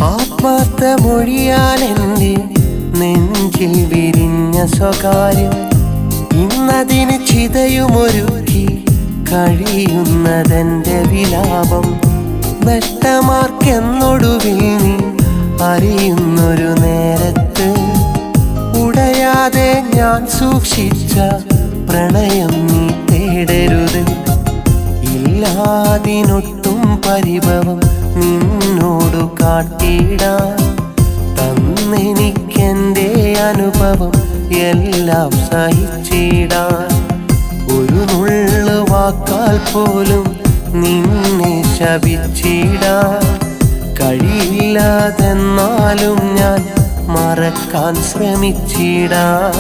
ആത്മാർത്ഥ മൊഴിയാൽ എൻ്റെ നെഞ്ചിൽ വിരിഞ്ഞ സ്വകാര്യം ഇന്നതിന് ചിതയുമൊരുക്കി കഴിയുന്നതെന്റെ വിലാപം. നഷ്ടമാർക്കെന്നൊടുവിൽ നീ അറിയുന്നൊരു നേരത്ത് ഉടയാതെ ഞാൻ സൂക്ഷിച്ച പ്രണയം നീ തേടരുത്. ഇല്ലാതിനൊട്ടും പരിഭവം നിന്നോടു കാട്ടിടാൻ തന്നെനിക്കെൻ്റെ അനുഭവം എല്ലാം സഹിച്ചിടാൻ. ഒരു നുള്ളു വാക്കാൽ പോലും നിന്നെ ശപിച്ചിടാൻ കഴിയില്ലാതെന്നാലും ഞാൻ മറക്കാൻ ശ്രമിച്ചിടാൻ.